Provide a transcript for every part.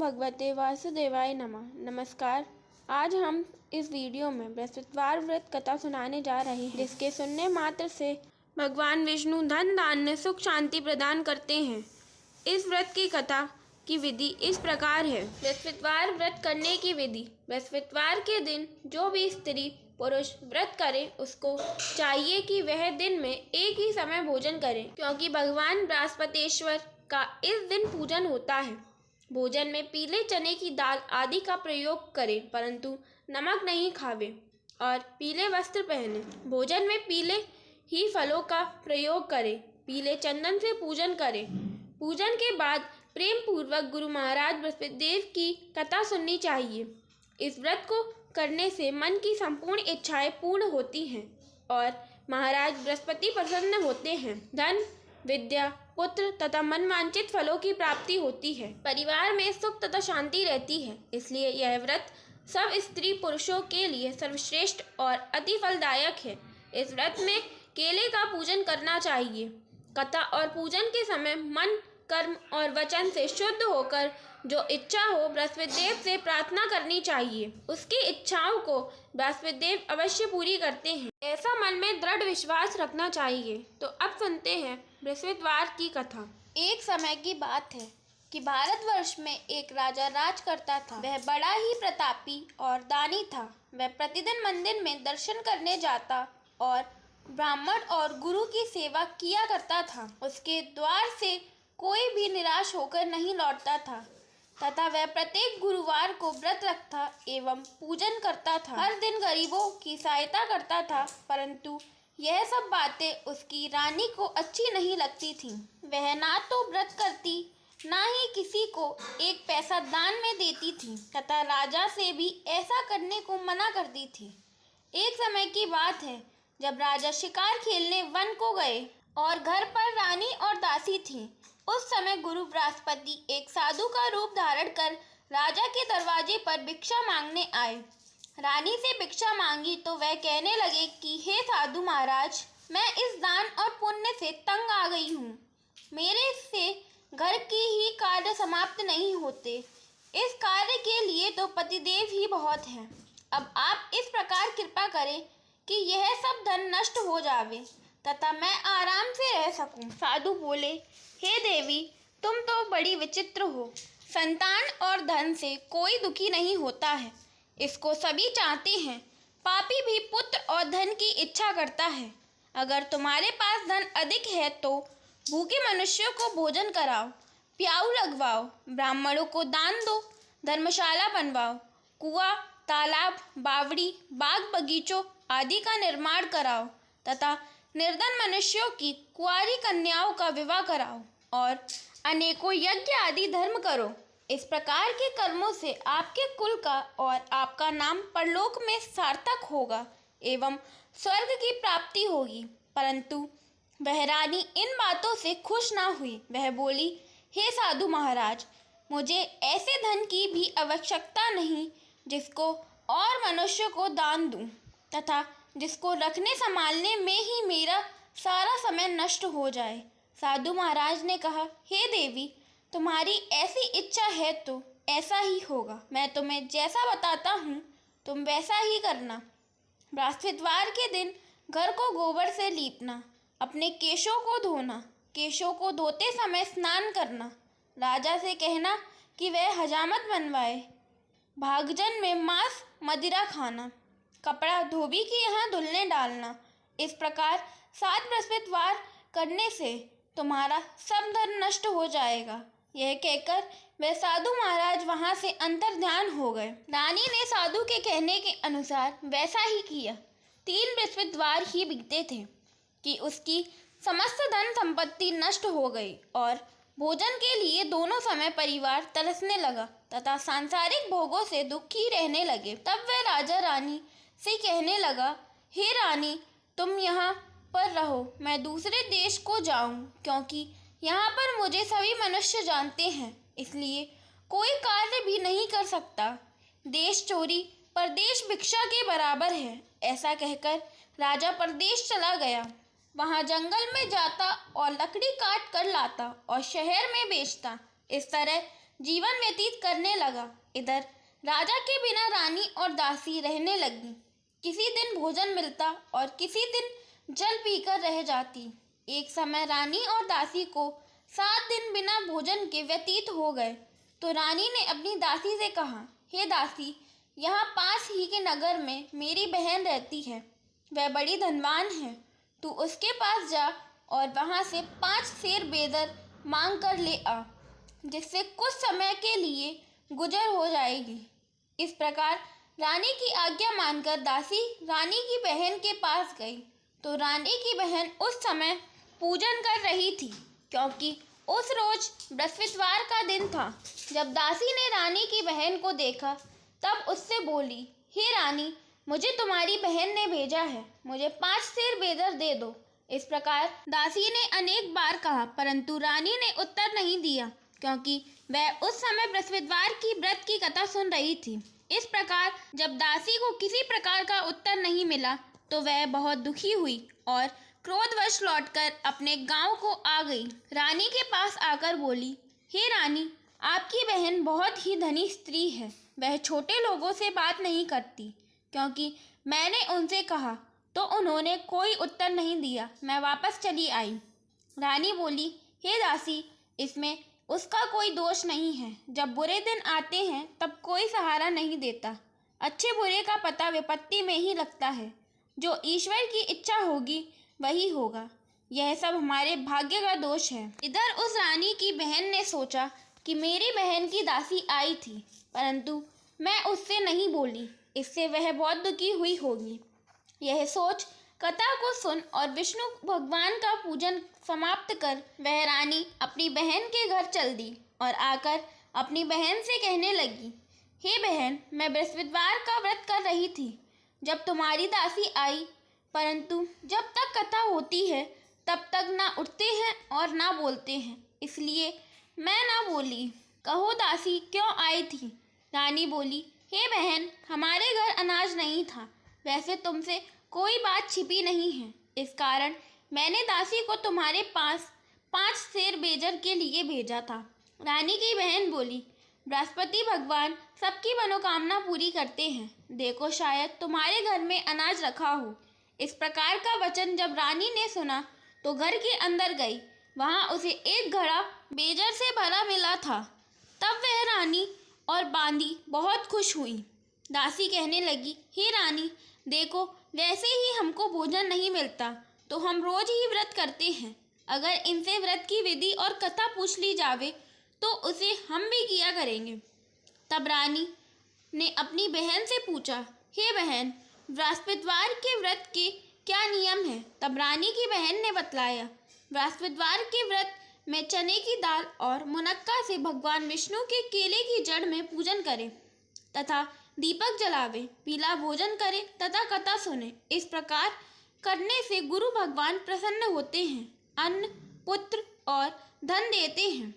भगवते वासुदेवाय नमः। नमस्कार। आज हम इस वीडियो में बृहस्पतिवार व्रत कथा सुनाने जा रहे हैं, जिसके सुनने मात्र से भगवान विष्णु धन धान्य सुख शांति प्रदान करते हैं। इस व्रत की कथा की विधि इस प्रकार है। बृहस्पतिवार व्रत करने की विधि। बृहस्पतिवार के दिन जो भी स्त्री पुरुष व्रत करे उसको चाहिए कि वह दिन में एक ही समय भोजन करे, क्योंकि भगवान बृहस्पतिश्वर का इस दिन पूजन होता है। भोजन में पीले चने की दाल आदि का प्रयोग करें, परंतु नमक नहीं खावे और पीले वस्त्र पहने। भोजन में पीले ही फलों का प्रयोग करें। पीले चंदन से पूजन करें। पूजन के बाद प्रेम पूर्वक गुरु महाराज बृहस्पति देव की कथा सुननी चाहिए। इस व्रत को करने से मन की संपूर्ण इच्छाएं पूर्ण होती हैं और महाराज बृहस्पति प्रसन्न होते हैं। धन, विद्या, पुत्र तथा मनवांछित फलों की प्राप्ति होती है। परिवार में सुख तथा शांति रहती है। इसलिए यह व्रत सब स्त्री पुरुषों के लिए सर्वश्रेष्ठ और अति फलदायक है। इस व्रत में केले का पूजन करना चाहिए। कथा और पूजन के समय मन, कर्म और वचन से शुद्ध होकर जो इच्छा हो बृहस्पति देव से प्रार्थना करनी चाहिए। उसकी इच्छाओं को बृहस्पति देव अवश्य पूरी करते हैं। ऐसा मन में दृढ़ विश्वास रखना चाहिए। तो अब सुनते हैं बृहस्पतिवार की कथा। एक समय की बात है कि भारतवर्ष में एक राजा राज करता था। वह बड़ा ही प्रतापी और दानी था। वह प्रतिदिन मंदिर में दर्शन करने जाता और ब्राह्मण और गुरु की सेवा किया करता था। उसके द्वार से कोई भी निराश होकर नहीं लौटता था तथा वह प्रत्येक गुरुवार को व्रत रखता एवं पूजन करता था। हर दिन गरीबों की सहायता करता था, परंतु यह सब बातें उसकी रानी को अच्छी नहीं लगती थीं। वह ना तो व्रत करती, ना ही किसी को एक पैसा दान में देती थी तथा राजा से भी ऐसा करने को मना करती थी। एक समय की बात है जब राजा शिकार खेलने वन को गए और घर पर रानी और दासी थी। उस समय गुरु बृहस्पति एक साधु का रूप धारण कर राजा के दरवाजे पर भिक्षा मांगने आए। रानी से भिक्षा मांगी तो वह कहने लगे कि हे साधु महाराज, मैं इस दान और पुण्य से तंग आ गई हूँ। मेरे से घर की ही कार्य समाप्त नहीं होते। इस कार्य के लिए तो पतिदेव ही बहुत हैं। अब आप इस प्रकार कृपा करें कि यह सब धन नष्ट हो जावे तथा मैं आराम से रह सकूं। साधु बोले, हे देवी, तुम तो बड़ी विचित्र हो। संतान और धन से कोई दुखी नहीं होता है, इसको सभी चाहते हैं। पापी भी पुत्र और धन की इच्छा करता है। अगर तुम्हारे पास धन अधिक है तो भूखे मनुष्यों को भोजन कराओ, प्याऊ लगवाओ, ब्राह्मणों को दान दो, धर्मशाला बनवाओ, कुआं, तालाब, बावड़ी, बाग बगीचों आदि का निर्माण कराओ तथा निर्धन मनुष्यों की कुंवारी कन्याओं का विवाह कराओ और अनेकों यज्ञ आदि धर्म करो। इस प्रकार के कर्मों से आपके कुल का और आपका नाम परलोक में सार्थक होगा एवं स्वर्ग की प्राप्ति होगी। परंतु वह रानी इन बातों से खुश ना हुई। वह बोली, हे साधु महाराज, मुझे ऐसे धन की भी आवश्यकता नहीं जिसको और मनुष्य को दान दूं तथा जिसको रखने संभालने में ही मेरा सारा समय नष्ट हो जाए। साधु महाराज ने कहा, हे देवी, तुम्हारी ऐसी इच्छा है तो ऐसा ही होगा। मैं तुम्हें जैसा बताता हूँ तुम वैसा ही करना। बृहस्पतिवार के दिन घर को गोबर से लीपना, अपने केशों को धोना, केशों को धोते समय स्नान करना, राजा से कहना कि वह हजामत बनवाए, भागजन में मांस मदिरा खाना, कपड़ा धोबी के यहाँ धुलने डालना। इस प्रकार 7 बृहस्पतिवार करने से तुम्हारा सब धन नष्ट हो जाएगा। यह कहकर वह साधु महाराज वहाँ से अंतर्ध्यान हो गए। रानी ने साधु के कहने के अनुसार वैसा ही किया। 3 बृहस्पतिवार ही बीते थे कि उसकी समस्त धन संपत्ति नष्ट हो गई और भोजन के लिए दोनों समय परिवार तरसने लगा तथा सांसारिक भोगों से दुखी रहने लगे। तब वह राजा रानी से कहने लगा, हे रानी, तुम यहाँ पर रहो, मैं दूसरे देश को जाऊं, क्योंकि यहाँ पर मुझे सभी मनुष्य जानते हैं, इसलिए कोई कार्य भी नहीं कर सकता। देश चोरी परदेश भिक्षा के बराबर है। ऐसा कहकर राजा परदेश चला गया। वहाँ जंगल में जाता और लकड़ी काट कर लाता और शहर में बेचता। इस तरह जीवन व्यतीत करने लगा। इधर राजा के बिना रानी और दासी रहने लगी। किसी दिन भोजन मिलता और किसी दिन जल पीकर रह जाती। एक समय रानी और दासी को 7 दिन बिना भोजन के व्यतीत हो गए तो रानी ने अपनी दासी से कहा, हे दासी, यहाँ पास ही के नगर में मेरी बहन रहती है। वह बड़ी धनवान है। तू उसके पास जा और वहाँ से 5 सेर बेदर मांग कर ले आ, जिससे कुछ समय के लिए गुजर हो जाएगी। इस प्रकार रानी की आज्ञा मानकर दासी रानी की बहन के पास गई तो रानी की बहन उस समय पूजन कर रही थी, क्योंकि उस रोज बृहस्पतिवार का दिन था। जब दासी ने रानी की बहन को देखा तब उससे बोली, हे रानी, मुझे तुम्हारी बहन ने भेजा है, मुझे 5 सेर बेदर दे दो। इस प्रकार दासी ने अनेक बार कहा, परंतु रानी ने उत्तर नहीं दिया, क्योंकि वह उस समय बृहस्पतिवार की व्रत की कथा सुन रही थी। इस प्रकार जब दासी को किसी प्रकार का उत्तर नहीं मिला तो वह बहुत दुखी हुई और क्रोधवश लौटकर अपने गांव को आ गई। रानी के पास आकर बोली, हे रानी, आपकी बहन बहुत ही धनी स्त्री है। वह छोटे लोगों से बात नहीं करती, क्योंकि मैंने उनसे कहा तो उन्होंने कोई उत्तर नहीं दिया। मैं वापस चली आई। रानी बोली, हे दासी, इसमें उसका कोई दोष नहीं है। जब बुरे दिन आते हैं तब कोई सहारा नहीं देता। अच्छे बुरे का पता विपत्ति में ही लगता है। जो ईश्वर की इच्छा होगी वही होगा। यह सब हमारे भाग्य का दोष है। इधर उस रानी की बहन ने सोचा कि मेरी बहन की दासी आई थी, परंतु मैं उससे नहीं बोली, इससे वह बहुत दुखी हुई होगी। यह सोच कथा को सुन और विष्णु भगवान का पूजन समाप्त कर वह रानी अपनी बहन के घर चल दी और आकर अपनी बहन से कहने लगी, हे बहन, मैं बृहस्पतिवार का व्रत कर रही थी जब तुम्हारी दासी आई, परंतु जब तक कथा होती है तब तक ना उठते हैं और ना बोलते हैं, इसलिए मैं ना बोली। कहो दासी, क्यों आई थी? रानी बोली, हे बहन, हमारे घर अनाज नहीं था। वैसे तुमसे कोई बात छिपी नहीं है, इस कारण मैंने दासी को तुम्हारे पास 5 सेर बेजर के लिए भेजा था। रानी की बहन बोली, बृहस्पति भगवान सबकी मनोकामना पूरी करते हैं। देखो, शायद तुम्हारे घर में अनाज रखा हो। इस प्रकार का वचन जब रानी ने सुना तो घर के अंदर गई। वहाँ उसे एक घड़ा बेजर से भरा मिला था। तब वह रानी और बांदी बहुत खुश हुई। दासी कहने लगी, हे रानी, देखो, वैसे ही हमको भोजन नहीं मिलता तो हम रोज ही व्रत करते हैं। अगर इनसे व्रत की विधि और कथा पूछ ली जावे तो उसे हम भी किया करेंगे। तब रानी ने अपनी बहन से पूछा, हे बहन, बृहस्पतिवार के व्रत के क्या नियम है? तब रानी की बहन ने बतलाया, बृहस्पतिवार के व्रत में चने की दाल और मुनक्का से भगवान विष्णु के केले की जड़ में पूजन करें तथा दीपक जलावे, पीला भोजन करे तथा कथा सुने। इस प्रकार करने से गुरु भगवान प्रसन्न होते हैं, अन्न, पुत्र और धन देते हैं,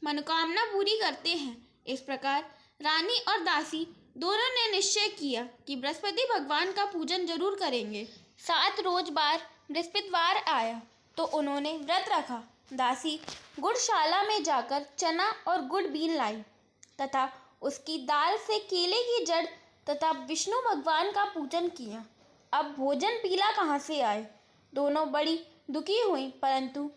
मनोकामना पूरी करते हैं। इस प्रकार रानी और दासी दोनों ने निश्चय किया कि बृहस्पति भगवान का पूजन जरूर करेंगे। 7 रोज बाद बृहस्पतिवार आया तो उन्होंने व्रत रखा। दासी गुड़शाला में जाकर चना और गुड़ बीन लाई तथा उसकी दाल से केले की जड़ तथा विष्णु भगवान का पूजन किया। अब भोजन पीला कहाँ से आए? दोनों बड़ी दुखी हुई, परंतु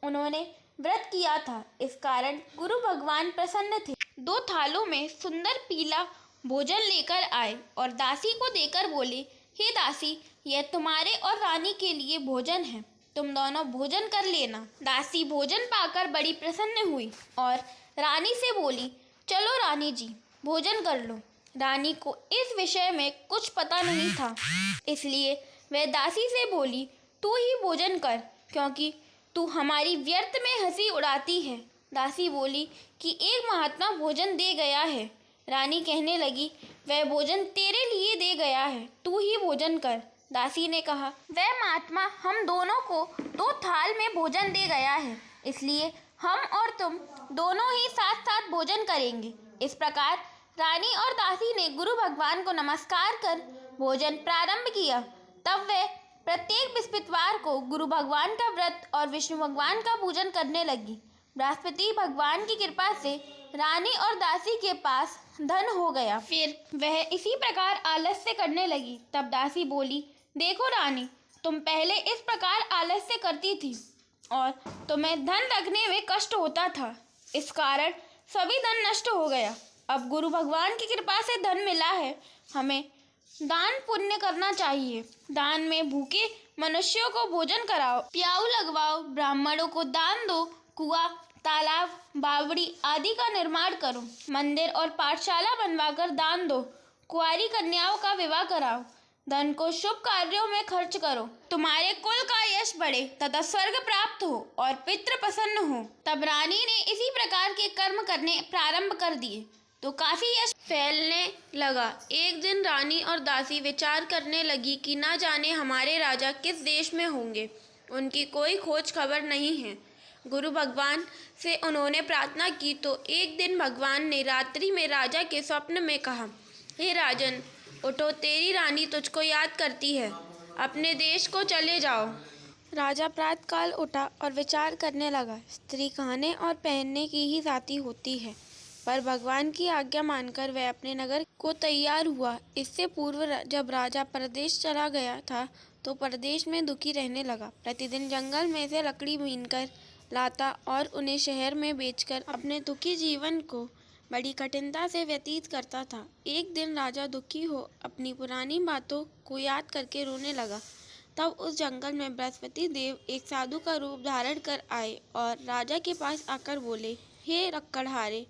उन्होंने व्रत किया था, इस कारण गुरु भगवान प्रसन्न थे। 2 थालों में सुंदर पीला भोजन लेकर आए और दासी को देकर बोले, हे दासी, यह तुम्हारे और रानी के लिए भोजन है, तुम दोनों भोजन कर लेना। दासी भोजन पाकर बड़ी प्रसन्न हुई और रानी से बोली, चलो रानी जी, भोजन कर लो। रानी को इस विषय में कुछ पता नहीं था, इसलिए वह दासी से बोली, तू ही भोजन कर, क्योंकि तू हमारी व्यर्थ में हंसी उड़ाती है। दासी बोली कि एक महात्मा भोजन दे गया है। रानी कहने लगी, वह भोजन तेरे लिए दे गया है, तू ही भोजन कर। दासी ने कहा, वह महात्मा हम दोनों को 2 थाल में भोजन दे गया है, इसलिए हम और तुम दोनों ही साथ साथ भोजन करेंगे। इस प्रकार रानी और दासी ने गुरु भगवान को नमस्कार कर भोजन प्रारंभ किया। तब वे प्रत्येक बृहस्पतिवार को गुरु भगवान का व्रत और विष्णु भगवान का पूजन करने लगी। बृहस्पति भगवान की कृपा से रानी और दासी के पास धन हो गया। फिर वह इसी प्रकार आलस्य करने लगी। तब दासी बोली, देखो रानी, तुम पहले इस प्रकार आलस्य करती थी और तुम्हें धन रखने में कष्ट होता था, इस कारण सभी धन नष्ट हो गया। अब गुरु भगवान की कृपा से धन मिला है, हमें दान पुण्य करना चाहिए। दान में भूखे मनुष्यों को भोजन कराओ, प्याऊ लगवाओ, ब्राह्मणों को दान दो, कुआं, तालाब, बावड़ी आदि का निर्माण करो, मंदिर और पाठशाला बनवाकर दान दो, कुंवारी कन्याओं का विवाह कराओ, धन को शुभ कार्यों में खर्च करो, तुम्हारे कुल का यश बढ़े तथा स्वर्ग प्राप्त हो और पितृ प्रसन्न हो। तब रानी ने इसी प्रकार के कर्म करने प्रारंभ कर दिए तो काफी यश फैलने लगा। एक दिन रानी और दासी विचार करने लगी कि न जाने हमारे राजा किस देश में होंगे, उनकी कोई खोज खबर नहीं है। गुरु भगवान से उन्होंने प्रार्थना की तो एक दिन भगवान ने रात्रि में राजा के स्वप्न में कहा, हे राजन, उठो, तेरी रानी तुझको याद करती है, अपने देश को चले जाओ। राजा प्रातःकाल उठा और विचार करने लगा। स्त्री खाने और पहनने की ही जाती होती है, पर भगवान की आज्ञा मानकर वह अपने नगर को तैयार हुआ। इससे पूर्व जब राजा परदेश चला गया था तो परदेश में दुखी रहने लगा। प्रतिदिन जंगल में से लकड़ी बीनकर लाता और उन्हें शहर में बेचकर अपने दुखी जीवन को बड़ी कठिनता से व्यतीत करता था। एक दिन राजा दुखी हो अपनी पुरानी बातों को याद करके रोने लगा। तब उस जंगल में बृहस्पति देव एक साधु का रूप धारण कर आए और राजा के पास आकर बोले, हे रक्कड़हारे,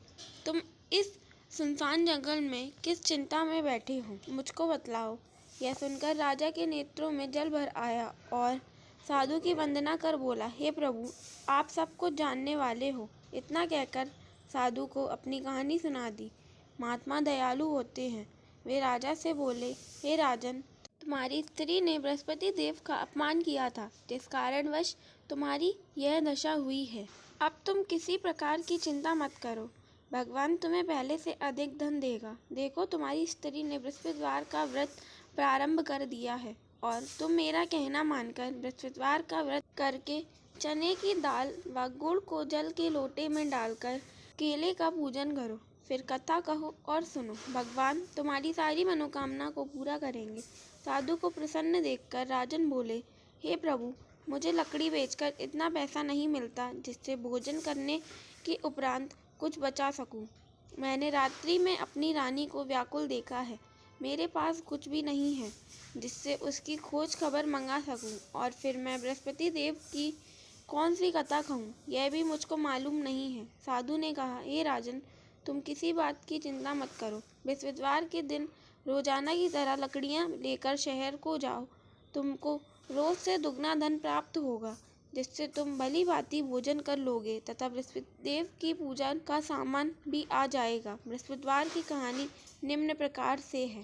तुम इस सुनसान जंगल में किस चिंता में बैठे हो, मुझको बतलाओ। यह सुनकर राजा के नेत्रों में जल भर आया और साधु की वंदना कर बोला, हे प्रभु, आप सब कुछ जानने वाले हो। इतना कहकर साधु को अपनी कहानी सुना दी। महात्मा दयालु होते हैं। वे राजा से बोले, हे राजन, तुम्हारी स्त्री ने बृहस्पति देव का अपमान किया था, जिस कारणवश तुम्हारी यह दशा हुई है। अब तुम किसी प्रकार की चिंता मत करो, भगवान तुम्हें पहले से अधिक धन देगा। देखो, तुम्हारी स्त्री ने बृहस्पतिवार का व्रत प्रारंभ कर दिया है और तुम मेरा कहना मानकर बृहस्पतिवार का व्रत करके चने की दाल व गुड़ को जल के लोटे में डालकर केले का पूजन करो। फिर कथा कहो और सुनो, भगवान तुम्हारी सारी मनोकामना को पूरा करेंगे। साधु को प्रसन्न देखकर राजन बोले, हे प्रभु, मुझे लकड़ी बेचकर इतना पैसा नहीं मिलता जिससे भोजन करने के उपरांत कुछ बचा सकूं। मैंने रात्रि में अपनी रानी को व्याकुल देखा है। मेरे पास कुछ भी नहीं है जिससे उसकी खोज खबर मंगा सकूं, और फिर मैं बृहस्पति देव की कौन सी कथा कहूँ, यह भी मुझको मालूम नहीं है। साधु ने कहा, हे राजन, तुम किसी बात की चिंता मत करो। बृहस्पतिवार के दिन रोजाना की तरह लकड़ियाँ लेकर शहर को जाओ। तुमको रोज से दुगना धन प्राप्त होगा, जिससे तुम भली भांति भोजन कर लोगे तथा बृहस्पति देव की पूजा का सामान भी आ जाएगा। बृहस्पतिवार की कहानी निम्न प्रकार से है।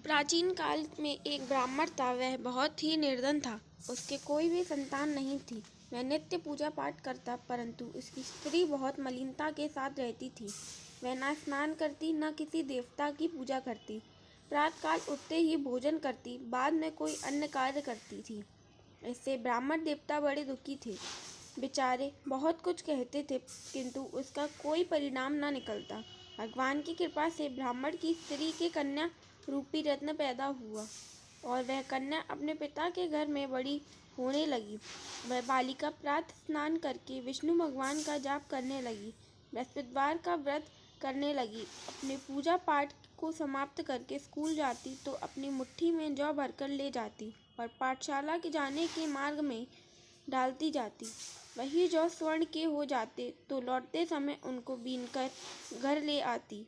प्राचीन काल में एक ब्राह्मण था। वह बहुत ही निर्धन था। उसके कोई भी संतान नहीं थी। वह नित्य पूजा पाठ करता, परंतु उसकी स्त्री बहुत मलिनता के साथ रहती थी। वह न स्नान करती, न किसी देवता की पूजा करती। प्रातःकाल उठते ही भोजन करती, बाद में कोई अन्य कार्य करती थी। इससे ब्राह्मण देवता बड़े दुखी थे। बेचारे बहुत कुछ कहते थे, किंतु उसका कोई परिणाम न निकलता। भगवान की कृपा से ब्राह्मण की स्त्री के कन्या रूपी रत्न पैदा हुआ और वह कन्या अपने पिता के घर में बड़ी होने लगी। वह बालिका प्रातः स्नान करके विष्णु भगवान का जाप करने लगी, बृहस्पतिवार का व्रत करने लगी। अपने पूजा पाठ को समाप्त करके स्कूल जाती तो अपनी मुट्ठी में जौ भरकर ले जाती और पाठशाला के जाने के मार्ग में डालती जाती। वही जौ स्वर्ण के हो जाते तो लौटते समय उनको बीनकर घर ले आती।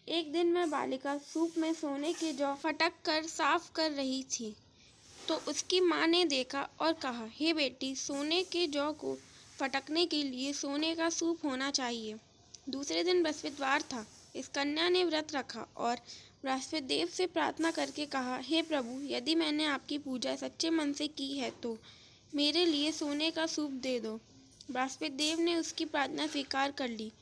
एक दिन वह बालिका सूप में सोने के जौ फटक कर साफ कर रही थी तो उसकी माँ ने देखा और कहा, हे बेटी, सोने के जौ को फटकने के लिए सोने का सूप होना चाहिए। दूसरे दिन बृहस्पतिवार था। इस कन्या ने व्रत रखा और बृहस्पति देव से प्रार्थना करके कहा, हे प्रभु, यदि मैंने आपकी पूजा सच्चे मन से की है तो मेरे लिए सोने का सूप दे दो। बृहस्पति देव ने उसकी प्रार्थना स्वीकार कर ली।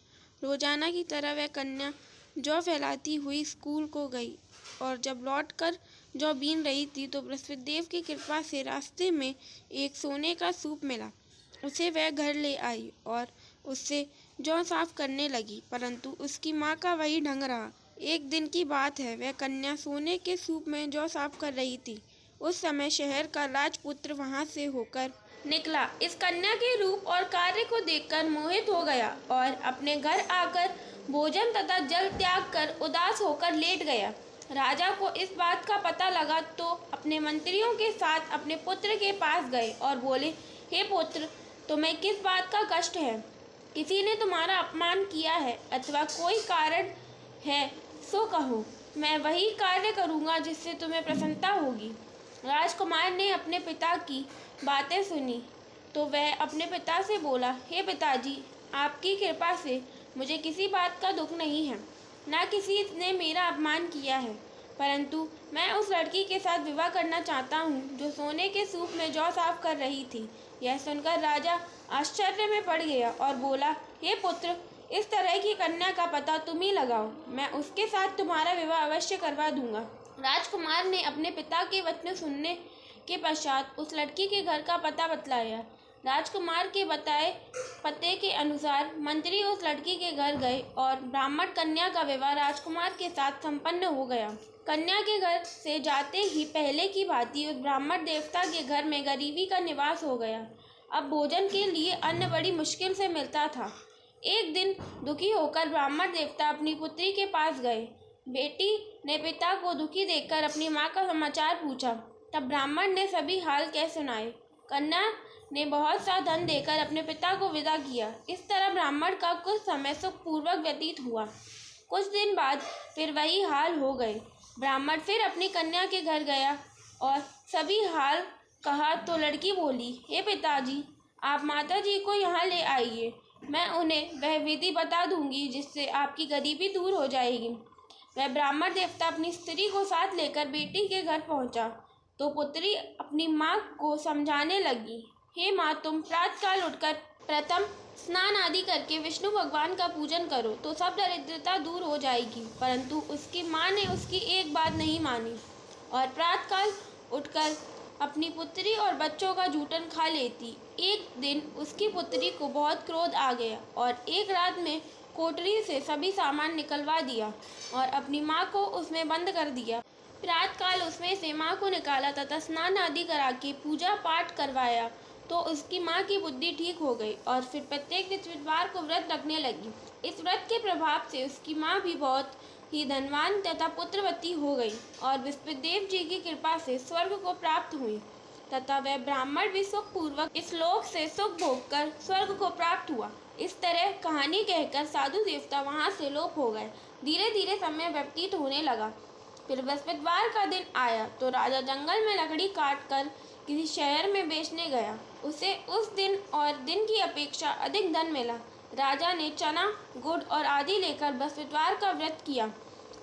रोजाना की तरह वह कन्या जौ फैलाती हुई स्कूल को गई और जब लौटकर जौ बीन रही थी तो बृहस्पति देव की कृपा से रास्ते में एक सोने का सूप मिला। उसे वह घर ले आई और उससे जौ साफ करने लगी, परंतु उसकी माँ का वही ढंग रहा। एक दिन की बात है, वह कन्या सोने के सूप में जौ साफ कर रही थी। उस समय शहर का राजपुत्र वहां से होकर निकला। इस कन्या के रूप और कार्य को देखकर मोहित हो गया और अपने घर आकर भोजन तथा जल त्याग कर उदास होकर लेट गया। राजा को इस बात का पता लगा तो अपने मंत्रियों के साथ अपने पुत्र के पास गए और बोले, हे पुत्र, तुम्हें किस बात का कष्ट है? किसी ने तुम्हारा अपमान किया है अथवा कोई कारण है सो कहो, मैं वही कार्य करूँगा जिससे तुम्हें प्रसन्नता होगी। राजकुमार ने अपने पिता की बातें सुनी तो वह अपने पिता से बोला, हे पिताजी, आपकी कृपा से मुझे किसी बात का दुख नहीं है, ना किसी ने मेरा अपमान किया है, परंतु मैं उस लड़की के साथ विवाह करना चाहता हूँ जो सोने के सूप में जौ साफ कर रही थी। यह सुनकर राजा आश्चर्य में पड़ गया और बोला, हे पुत्र, इस तरह की कन्या का पता तुम ही लगाओ, मैं उसके साथ तुम्हारा विवाह अवश्य करवा दूंगा। राजकुमार ने अपने पिता के वचन सुनने के पश्चात उस लड़की के घर का पता बतलाया। राजकुमार के बताए पते के अनुसार मंत्री उस लड़की के घर गए और ब्राह्मण कन्या का विवाह राजकुमार के साथ संपन्न हो गया। कन्या के घर से जाते ही पहले की भांति उस ब्राह्मण देवता के घर में गरीबी का निवास हो गया। अब भोजन के लिए अन्न बड़ी मुश्किल से मिलता था। एक दिन दुखी होकर ब्राह्मण देवता अपनी पुत्री के पास गए। बेटी ने पिता को दुखी देखकर अपनी माँ का समाचार पूछा। तब ब्राह्मण ने सभी हाल कह सुनाए। कन्या ने बहुत सा धन देकर अपने पिता को विदा किया। इस तरह ब्राह्मण का कुछ समय सुखपूर्वक व्यतीत हुआ। कुछ दिन बाद फिर वही हाल हो गए। ब्राह्मण फिर अपनी कन्या के घर गया और सभी हाल कहा तो लड़की बोली, हे पिताजी, आप माता जी को यहाँ ले आइए, मैं उन्हें वह विधि बता दूंगी जिससे आपकी गरीबी दूर हो जाएगी। वह ब्राह्मण देवता अपनी स्त्री को साथ लेकर बेटी के घर पहुंचा तो पुत्री अपनी माँ को समझाने लगी, हे माँ, तुम प्रातःकाल उठकर प्रथम स्नान आदि करके विष्णु भगवान का पूजन करो तो सब दरिद्रता दूर हो जाएगी। परंतु उसकी माँ ने उसकी एक बात नहीं मानी और प्रातःकाल उठकर अपनी पुत्री और बच्चों का जूठन खा लेती। एक दिन उसकी पुत्री को बहुत क्रोध आ गया और एक रात में कोठरी से सभी सामान निकलवा दिया और अपनी माँ को उसमें बंद कर दिया। प्रातःकाल उसमें से माँ को निकाला तथा स्नान आदि करा के पूजा पाठ करवाया तो उसकी माँ की बुद्धि ठीक हो गई और फिर प्रत्येक बृहस्पतिवार को व्रत रखने लगी। इस व्रत के प्रभाव से उसकी माँ भी बहुत ही धनवान तथा पुत्रवती हो गई और बृहस्पतिदेव जी की कृपा से स्वर्ग को प्राप्त हुई तथा वह ब्राह्मण भी सुखपूर्वक इस लोक से सुख भोग कर स्वर्ग को प्राप्त हुआ। इस तरह कहानी कहकर साधु देवता वहाँ से लोप हो गए। धीरे धीरे समय व्यतीत होने लगा। फिर बृहस्पतिवार का दिन आया तो राजा जंगल में लकड़ी काट कर किसी शहर में बेचने गया। उसे उस दिन और दिन की अपेक्षा अधिक धन मिला। राजा ने चना, गुड़ और आदि लेकर बृहस्पतिवार का व्रत किया।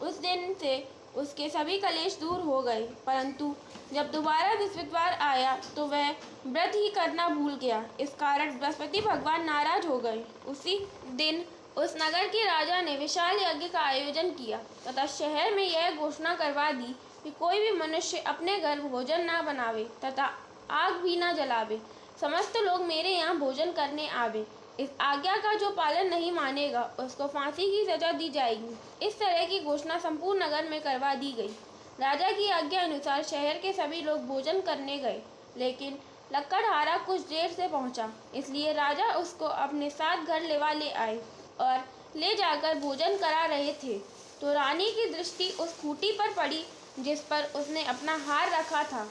उस दिन से उसके सभी कलेश दूर हो गए, परंतु जब दोबारा बृहस्पतिवार आया तो वह व्रत ही करना भूल गया। इस कारण बृहस्पति भगवान नाराज हो गए। उसी दिन उस नगर के राजा ने विशाल यज्ञ का आयोजन किया तथा शहर में यह घोषणा करवा दी कि कोई भी मनुष्य अपने घर भोजन न बनावे तथा आग भी न जलावे। समस्त लोग मेरे यहाँ भोजन करने आवे। इस आज्ञा का जो पालन नहीं मानेगा उसको फांसी की सजा दी जाएगी। इस तरह की घोषणा संपूर्ण नगर में करवा दी गई। राजा की आज्ञा अनुसार शहर के सभी लोग भोजन करने गए, लेकिन लकड़हारा कुछ देर से पहुंचा, इसलिए राजा उसको अपने साथ घर ले आए और ले जाकर भोजन करा रहे थे तो रानी की दृष्टि उस खूंटी पर पड़ी जिस पर उसने अपना हार रखा था।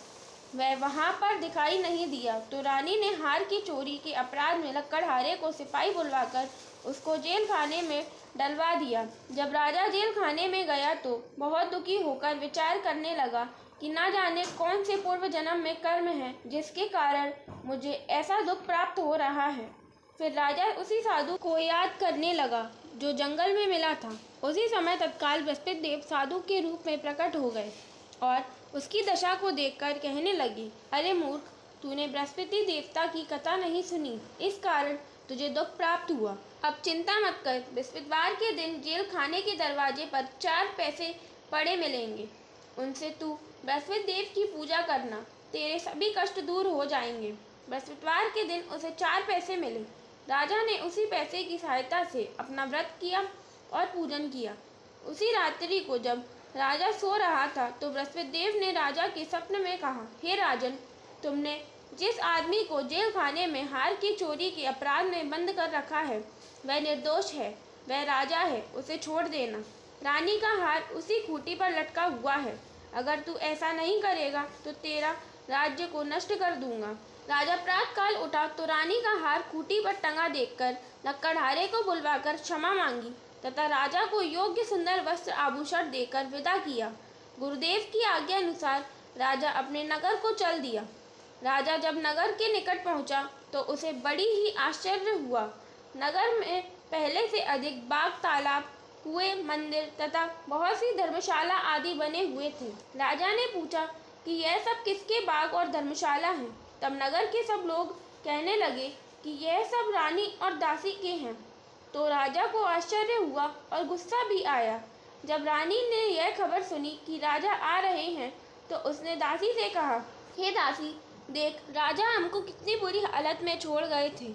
वह वहां पर दिखाई नहीं दिया तो रानी ने हार की चोरी के अपराध में लकड़हारे को सिपाही बुलवाकर उसको जेल खाने में डलवा दिया। जब राजा जेल खाने में गया तो बहुत दुखी होकर विचार करने लगा कि ना जाने कौन से पूर्व जन्म में कर्म है जिसके कारण मुझे ऐसा दुख प्राप्त हो रहा है। फिर राजा उसी साधु को याद करने लगा जो जंगल में मिला था। उसी समय तत्काल बृहस्पति देव साधु के रूप में प्रकट हो गए और उसकी दशा को देखकर कहने लगे, अरे मूर्ख, तूने बृहस्पति देवता की कथा नहीं सुनी, इस कारण तुझे दुख प्राप्त हुआ। अब चिंता मत कर, बृहस्पतिवार के दिन जेल खाने के दरवाजे पर 4 पैसे पड़े मिलेंगे, उनसे तू बृहस्पति देव की पूजा करना, तेरे सभी कष्ट दूर हो जाएंगे। बृहस्पतिवार के दिन उसे 4 पैसे मिले। राजा ने उसी पैसे की सहायता से अपना व्रत किया और पूजन किया। उसी रात्रि को जब राजा सो रहा था तो बृहस्पति देव ने राजा के स्वप्न में कहा, हे राजन, तुमने जिस आदमी को जेल खाने में हार की चोरी के अपराध में बंद कर रखा है वह निर्दोष है, वह राजा है, उसे छोड़ देना। रानी का हार उसी खूंटी पर लटका हुआ है। अगर तू ऐसा नहीं करेगा तो तेरा राज्य को नष्ट कर दूंगा। राजा प्रातःकाल उठा तो रानी का हार खूंटी पर टंगा देखकर लकड़हारे को बुलवाकर क्षमा मांगी तथा राजा को योग्य सुंदर वस्त्र आभूषण देकर विदा किया। गुरुदेव की आज्ञा अनुसार राजा अपने नगर को चल दिया। राजा जब नगर के निकट पहुंचा तो उसे बड़ी ही आश्चर्य हुआ। नगर में पहले से अधिक बाग, तालाब, कुएं, मंदिर तथा बहुत सी धर्मशाला आदि बने हुए थे। राजा ने पूछा कि यह सब किसके बाग और धर्मशाला हैं। तब नगर के सब लोग कहने लगे कि यह सब रानी और दासी के हैं। तो राजा को आश्चर्य हुआ और गुस्सा भी आया। जब रानी ने यह खबर सुनी कि राजा आ रहे हैं तो उसने दासी से कहा, हे दासी, देख, राजा हमको कितनी बुरी हालत में छोड़ गए थे।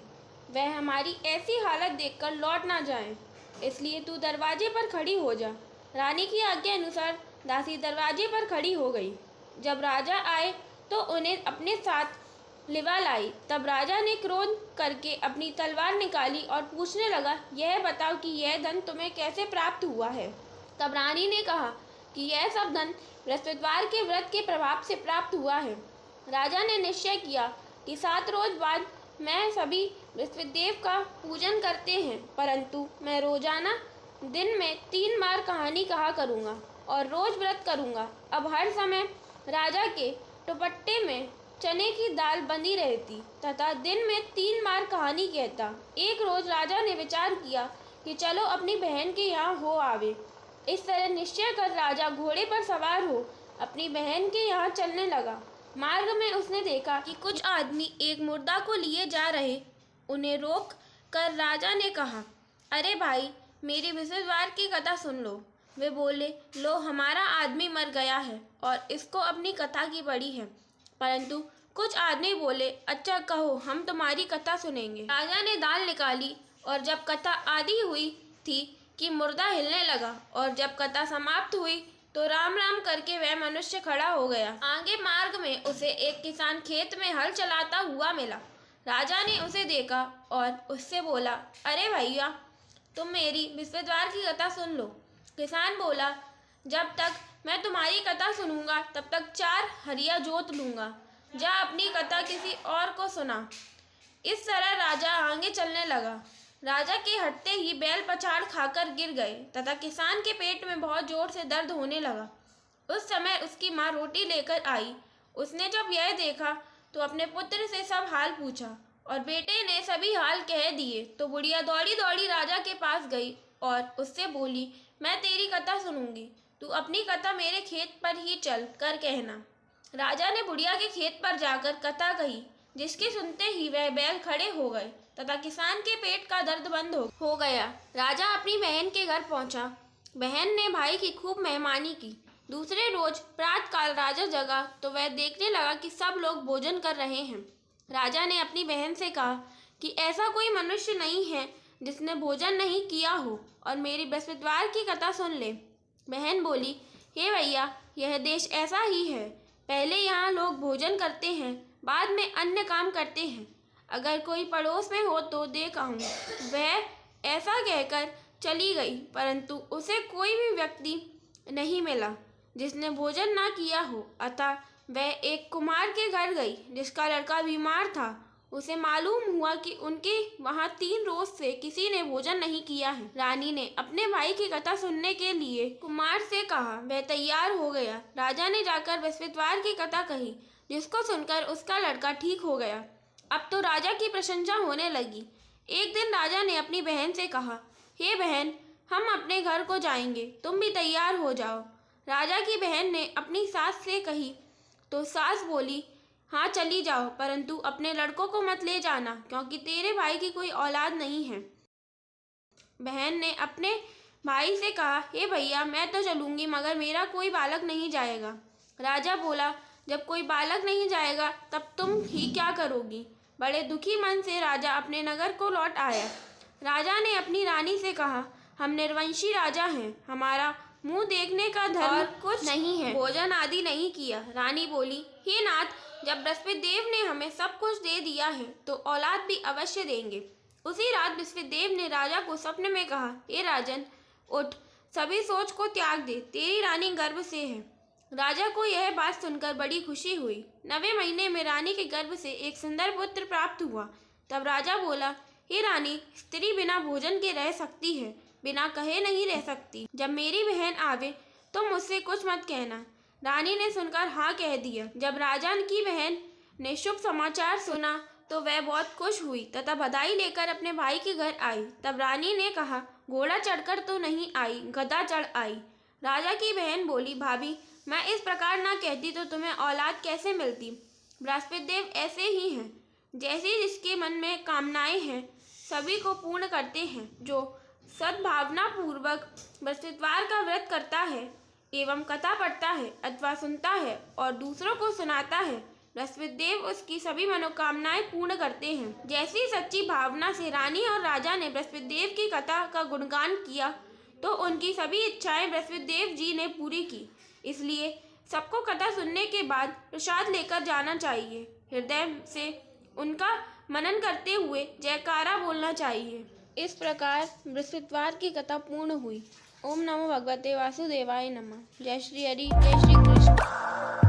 वह हमारी ऐसी हालत देखकर लौट ना जाएं, इसलिए तू दरवाजे पर खड़ी हो जा। रानी की आज्ञा अनुसार दासी दरवाजे पर खड़ी हो गई। जब राजा आए तो उन्हें अपने साथ लिवा लाई। तब राजा ने क्रोध करके अपनी तलवार निकाली और पूछने लगा, यह बताओ कि यह धन तुम्हें कैसे प्राप्त हुआ है। तब रानी ने कहा कि यह सब धन बृहस्पतिवार के व्रत के प्रभाव से प्राप्त हुआ है। राजा ने निश्चय किया कि 7 रोज बाद मैं सभी बृहस्पति देव का पूजन करते हैं, परंतु मैं रोजाना दिन में 3 बार कहानी कहा करूँगा और रोज व्रत करूँगा। अब हर समय राजा के दुपट्टे में चने की दाल बंधी रहती तथा दिन में 3 बार कहानी कहता। एक रोज राजा ने विचार किया कि चलो अपनी बहन के यहाँ हो आवे। इस तरह निश्चय कर राजा घोड़े पर सवार हो अपनी बहन के यहाँ चलने लगा। मार्ग में उसने देखा कि कुछ आदमी एक मुर्दा को लिए जा रहे। उन्हें रोक कर राजा ने कहा, अरे भाई, मेरी बृहस्पतिवार की कथा सुन लो। वे बोले, लो, हमारा आदमी मर गया है और इसको अपनी कथा की पड़ी है। परंतु कुछ आदमी बोले, अच्छा कहो, हम तुम्हारी कथा सुनेंगे। राजा ने दाल निकाली और जब कथा आदि हुई थी कि मुर्दा हिलने लगा और जब कथा समाप्त हुई तो राम राम करके वह मनुष्य खड़ा हो गया। आगे मार्ग में उसे एक किसान खेत में हल चलाता हुआ मिला। राजा ने उसे देखा और उससे बोला, अरे भैया, तुम मेरी बृहस्पतिवार की कथा सुन लो। किसान बोला, जब तक मैं तुम्हारी कथा सुनूंगा तब तक 4 हरिया जोत लूंगा। जा अपनी कथा किसी और को सुना। इस तरह राजा आगे चलने लगा। राजा के हटते ही बैल पछाड़ खाकर गिर गए तथा किसान के पेट में बहुत जोर से दर्द होने लगा। उस समय उसकी माँ रोटी लेकर आई। उसने जब यह देखा तो अपने पुत्र से सब हाल पूछा और बेटे ने सभी हाल कह दिए। तो बुढ़िया दौड़ी दौड़ी राजा के पास गई और उससे बोली, मैं तेरी कथा सुनूंगी, तू अपनी कथा मेरे खेत पर ही चल कर कहना। राजा ने बुढ़िया के खेत पर जाकर कथा कही, जिसके सुनते ही वह बैल खड़े हो गए तथा किसान के पेट का दर्द बंद हो गया। राजा अपनी बहन के घर पहुंचा। बहन ने भाई की खूब मेहमानी की। दूसरे रोज प्रातःकाल राजा जगा तो वह देखने लगा कि सब लोग भोजन कर रहे हैं। राजा ने अपनी बहन से कहा कि ऐसा कोई मनुष्य नहीं है जिसने भोजन नहीं किया हो और मेरी बृहस्पतिवार की कथा सुन ले। बहन बोली, हे भैया, यह देश ऐसा ही है। पहले यहाँ लोग भोजन करते हैं, बाद में अन्य काम करते हैं। अगर कोई पड़ोस में हो तो देख आऊँ। वह ऐसा कहकर चली गई, परंतु उसे कोई भी व्यक्ति नहीं मिला जिसने भोजन ना किया हो। अतः वह एक कुम्हार के घर गई जिसका लड़का बीमार था। उसे मालूम हुआ कि उनके वहाँ 3 रोज से किसी ने भोजन नहीं किया है। रानी ने अपने भाई की कथा सुनने के लिए कुम्हार से कहा। वह तैयार हो गया। राजा ने जाकर बृहस्पतिवार की कथा कही, जिसको सुनकर उसका लड़का ठीक हो गया। अब तो राजा की प्रशंसा होने लगी। एक दिन राजा ने अपनी बहन से कहा, हे बहन, हम अपने घर को जाएंगे, तुम भी तैयार हो जाओ। राजा की बहन ने अपनी सास से कही तो सास बोली, हाँ चली जाओ, परंतु अपने लड़कों को मत ले जाना, क्योंकि तेरे भाई की कोई औलाद नहीं है। बहन ने अपने भाई से कहा, हे भैया, मैं तो चलूँगी, मगर मेरा कोई बालक नहीं जाएगा। राजा बोला, जब कोई बालक नहीं जाएगा तब तुम ही क्या करोगी। बड़े दुखी मन से राजा अपने नगर को लौट आया। राजा ने अपनी रानी से कहा, हम निर्वंशी राजा हैं, हमारा मुंह देखने का धर्म और कुछ नहीं है, भोजन आदि नहीं किया। रानी बोली, हे नाथ, जब बृहस्पति देव ने हमें सब कुछ दे दिया है तो औलाद भी अवश्य देंगे। उसी रात बृहस्पति देव ने राजा को स्वप्न में कहा, हे राजन, उठ, सभी सोच को त्याग दे, तेरी रानी गर्भ से है। राजा को यह बात सुनकर बड़ी खुशी हुई। 9वें महीने में रानी के गर्भ से एक सुंदर पुत्र प्राप्त हुआ। तब राजा बोला, हे रानी, स्त्री बिना भोजन के रह सकती है, बिना कहे नहीं रह सकती। जब मेरी बहन आवे तो मुझसे कुछ मत कहना। रानी ने सुनकर हाँ कह दिया। जब राजा की बहन ने शुभ समाचार सुना तो वह बहुत खुश हुई तथा बधाई लेकर अपने भाई के घर आई। तब रानी ने कहा, घोड़ा चढ़कर तो नहीं आई, गधा चढ़ आई। राजा की बहन बोली, भाभी, मैं इस प्रकार ना कहती तो तुम्हें औलाद कैसे मिलती। बृहस्पति देव ऐसे ही हैं, जैसे जिसके मन में कामनाएं हैं सभी को पूर्ण करते हैं। जो सद्भावना पूर्वक बृहस्पतिवार का व्रत करता है एवं कथा पढ़ता है अथवा सुनता है और दूसरों को सुनाता है, बृहस्पति देव उसकी सभी मनोकामनाएं पूर्ण करते हैं। जैसी सच्ची भावना से रानी और राजा ने बृहस्पति देव की कथा का गुणगान किया तो उनकी सभी इच्छाएं बृहस्पति देव जी ने पूरी की। इसलिए सबको कथा सुनने के बाद प्रसाद लेकर जाना चाहिए। हृदय से उनका मनन करते हुए जयकारा बोलना चाहिए। इस प्रकार बृहस्पतिवार की कथा पूर्ण हुई। ओम नमो भगवते वासुदेवाय नमः। जय श्री हरि, जय श्री कृष्ण।